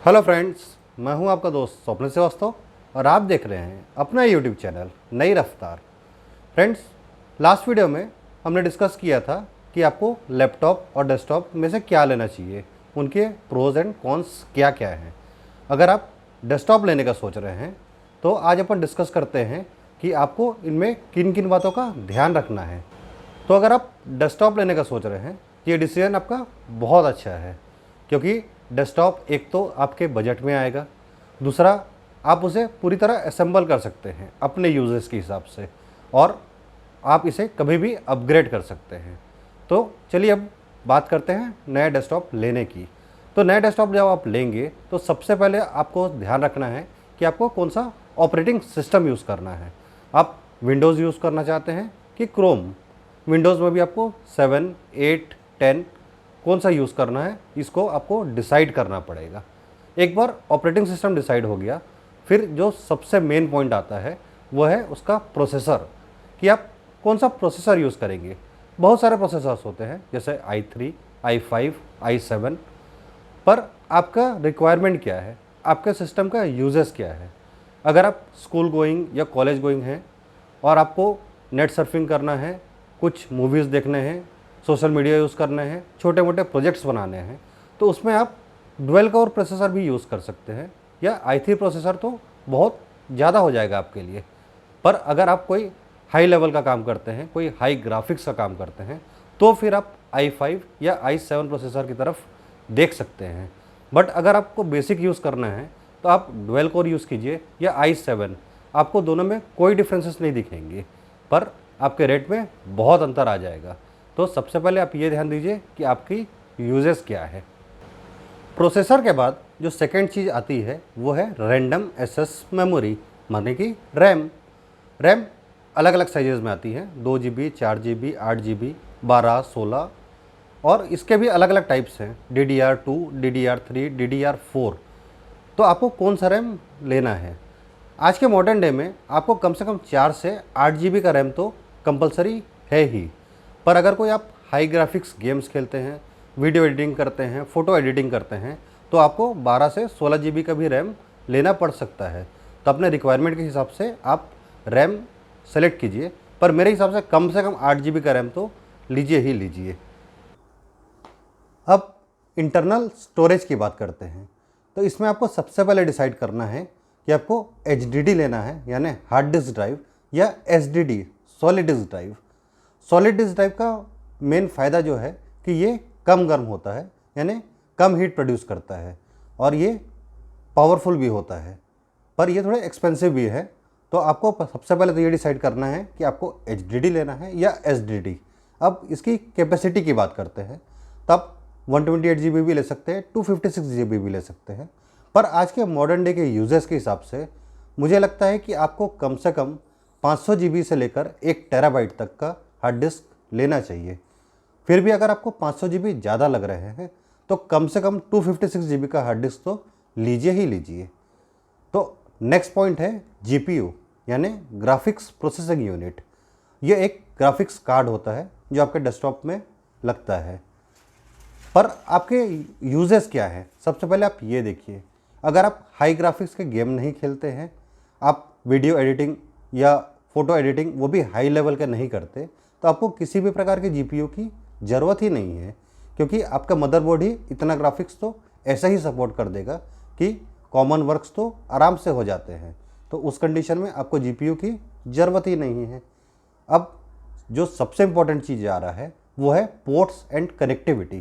Hello friends, मैं हूं आपका दोस्त स्वप्न श्रीवास्तव और आप देख रहे हैं अपना यूट्यूब चैनल नई रफ्तार। फ्रेंड्स, लास्ट वीडियो में हमने डिस्कस किया था कि आपको लैपटॉप और डेस्कटॉप में से क्या लेना चाहिए, उनके प्रोज एंड कॉन्स क्या क्या हैं। अगर आप डेस्कटॉप लेने का सोच रहे हैं तो आज अपन डिस्कस करते हैं कि आपको इनमें किन किन बातों का ध्यान रखना है। तो अगर आप डेस्कटॉप लेने का सोच रहे हैं तो ये डिसीजन आपका बहुत अच्छा है, क्योंकि डेस्कटॉप एक तो आपके बजट में आएगा, दूसरा आप उसे पूरी तरह असेंबल कर सकते हैं अपने यूजेस के हिसाब से, और आप इसे कभी भी अपग्रेड कर सकते हैं। तो चलिए अब बात करते हैं नया डेस्कटॉप लेने की। तो नया डेस्कटॉप जब आप लेंगे तो सबसे पहले आपको ध्यान रखना है कि आपको कौन सा ऑपरेटिंग सिस्टम यूज़ करना है। आप विंडोज़ यूज़ करना चाहते हैं कि क्रोम। विंडोज़ में भी आपको 7, 8, 10 कौन सा यूज़ करना है, इसको आपको डिसाइड करना पड़ेगा। एक बार ऑपरेटिंग सिस्टम डिसाइड हो गया, फिर जो सबसे मेन पॉइंट आता है वो है उसका प्रोसेसर, कि आप कौन सा प्रोसेसर यूज़ करेंगे। बहुत सारे प्रोसेसर्स होते हैं जैसे i3, i5, i7, पर आपका रिक्वायरमेंट क्या है, आपके सिस्टम का यूजेस क्या है। अगर आप स्कूल गोइंग या कॉलेज गोइंग हैं और आपको नेट सर्फिंग करना है, कुछ मूवीज़ देखने हैं, सोशल मीडिया यूज़ करने हैं, छोटे मोटे प्रोजेक्ट्स बनाने हैं, तो उसमें आप डुअल कोर प्रोसेसर भी यूज़ कर सकते हैं, या i3 प्रोसेसर तो बहुत ज़्यादा हो जाएगा आपके लिए। पर अगर आप कोई हाई लेवल का काम करते हैं, कोई हाई ग्राफिक्स का काम करते हैं, तो फिर आप i5 या i7 प्रोसेसर की तरफ देख सकते हैं। बट अगर आपको बेसिक यूज़ करना है तो आप डुअल कोर यूज़ कीजिए या i7, आपको दोनों में कोई डिफरेंसेस नहीं दिखेंगे, पर आपके रेट में बहुत अंतर आ जाएगा। तो सबसे पहले आप ये ध्यान दीजिए कि आपकी यूजेस क्या है। प्रोसेसर के बाद जो सेकंड चीज़ आती है वो है रैंडम एक्सेस मेमोरी, माने कि रैम। रैम अलग अलग साइजेज़ में आती है, 2 GB, 4 GB, 8 GB, 12, 16, और इसके भी अलग अलग टाइप्स हैं, DDR2, DDR3, DDR4। तो आपको कौन सा रैम लेना है। आज के मॉडर्न डे में आपको कम से कम 4 से 8 GB का रैम तो कंपलसरी है ही। पर अगर कोई आप हाई ग्राफिक्स गेम्स खेलते हैं, वीडियो एडिटिंग करते हैं, फ़ोटो एडिटिंग करते हैं, तो आपको 12 से 16 GB का भी रैम लेना पड़ सकता है। तो अपने रिक्वायरमेंट के हिसाब से आप रैम सेलेक्ट कीजिए, पर मेरे हिसाब से कम 8 GB का रैम तो लीजिए ही लीजिए। अब इंटरनल स्टोरेज की बात करते हैं। तो इसमें आपको सबसे पहले डिसाइड करना है कि आपको HDD लेना है, यानी हार्ड डिस्क ड्राइव, या SDD, solid disk drive. Solid disk drive का मेन फ़ायदा जो है कि ये कम गर्म होता है, यानी कम हीट प्रोड्यूस करता है, और ये पावरफुल भी होता है, पर ये थोड़े एक्सपेंसिव भी है। तो आपको सबसे पहले तो ये डिसाइड करना है कि आपको HDD लेना है या SDD। अब इसकी कैपेसिटी की बात करते हैं, तब 128 GB भी ले सकते हैं, 256 GB भी ले सकते हैं। पर आज के मॉडर्न डे के यूजर्स के हिसाब से मुझे लगता है कि आपको कम से कम 500 GB से लेकर 1 TB तक का हार्ड डिस्क लेना चाहिए। फिर भी अगर आपको 500 GB ज़्यादा लग रहे हैं तो कम से कम 256 GB का हार्ड डिस्क तो लीजिए ही लीजिए। तो नेक्स्ट पॉइंट है GPU, यानी ग्राफिक्स प्रोसेसिंग यूनिट। ये एक ग्राफिक्स कार्ड होता है जो आपके डेस्कटॉप में लगता है। पर आपके यूजेस क्या है, सबसे पहले आप ये देखिए। अगर आप हाई ग्राफिक्स के गेम नहीं खेलते हैं, आप वीडियो एडिटिंग या फ़ोटो एडिटिंग वो भी हाई लेवल के नहीं करते, तो आपको किसी भी प्रकार के GPU की ज़रूरत ही नहीं है, क्योंकि आपका मदरबोर्ड ही इतना ग्राफिक्स तो ऐसा ही सपोर्ट कर देगा कि कॉमन वर्क्स तो आराम से हो जाते हैं। तो उस कंडीशन में आपको GPU की ज़रूरत ही नहीं है। अब जो सबसे इम्पोर्टेंट चीज़ आ रहा है वो है पोर्ट्स एंड कनेक्टिविटी,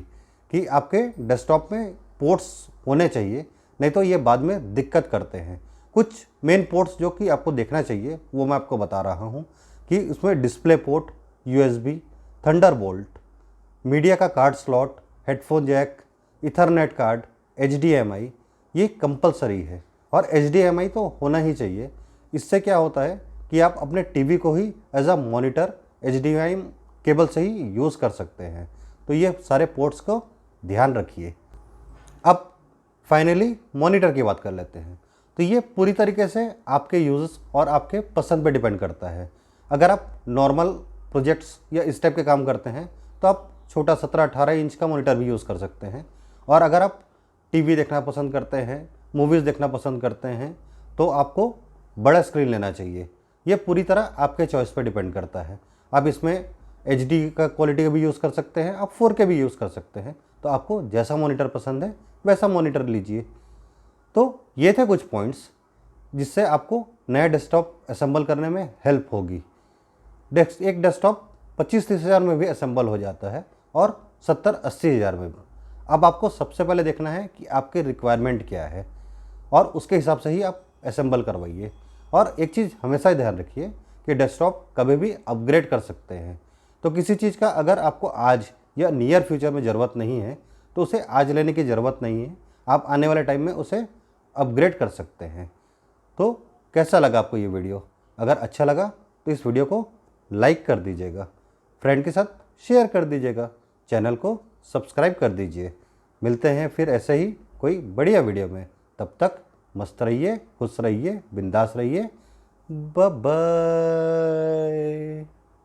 कि आपके डेस्कटॉप में पोर्ट्स होने चाहिए, नहीं तो ये बाद में दिक्कत करते हैं। कुछ मेन पोर्ट्स जो कि आपको देखना चाहिए वो मैं आपको बता रहा हूँ, कि उसमें display port, USB, Thunderbolt, media का card slot, headphone jack, ethernet card, HDMI, ये कंपलसरी है, और HDMI तो होना ही चाहिए। इससे क्या होता है कि आप अपने टीवी को ही as a monitor HDMI cable से ही यूज़ कर सकते हैं। तो ये सारे पोर्ट्स को ध्यान रखिए। अब फाइनली मॉनिटर की बात कर लेते हैं। तो ये पूरी तरीके से आपके यूज़ और आपके पसंद पे डिपेंड करता है। अगर आप नॉर्मल प्रोजेक्ट्स या इस टाइप के काम करते हैं तो आप छोटा 17-18 इंच का मॉनिटर भी यूज़ कर सकते हैं, और अगर आप टीवी देखना पसंद करते हैं, मूवीज़ देखना पसंद करते हैं, तो आपको बड़ा स्क्रीन लेना चाहिए। ये पूरी तरह आपके चॉइस पे डिपेंड करता है। आप इसमें HD का क्वालिटी का भी यूज़ कर सकते हैं, आप 4K भी यूज़ कर सकते हैं। तो आपको जैसा मॉनिटर पसंद है वैसा मॉनिटर लीजिए। तो ये थे कुछ पॉइंट्स जिससे आपको नया डेस्कटॉप असेंबल करने में हेल्प होगी। एक डेस्कटॉप 25-30 हज़ार में भी असेंबल हो जाता है और 70-80 हज़ार में भी। अब आपको सबसे पहले देखना है कि आपके रिक्वायरमेंट क्या है और उसके हिसाब से ही आप असेंबल करवाइए। और एक चीज़ हमेशा ही ध्यान रखिए कि डेस्कटॉप कभी भी अपग्रेड कर सकते हैं। तो किसी चीज़ का अगर आपको आज या नियर फ्यूचर में ज़रूरत नहीं है तो उसे आज लेने की ज़रूरत नहीं है, आप आने वाले टाइम में उसे अपग्रेड कर सकते हैं। तो कैसा लगा आपको ये वीडियो? अगर अच्छा लगा तो इस वीडियो को लाइक कर दीजिएगा, फ्रेंड के साथ शेयर कर दीजिएगा, चैनल को सब्सक्राइब कर दीजिए। मिलते हैं फिर ऐसे ही कोई बढ़िया वीडियो में। तब तक मस्त रहिए, खुश रहिए, बिंदास रहिए। Bye bye.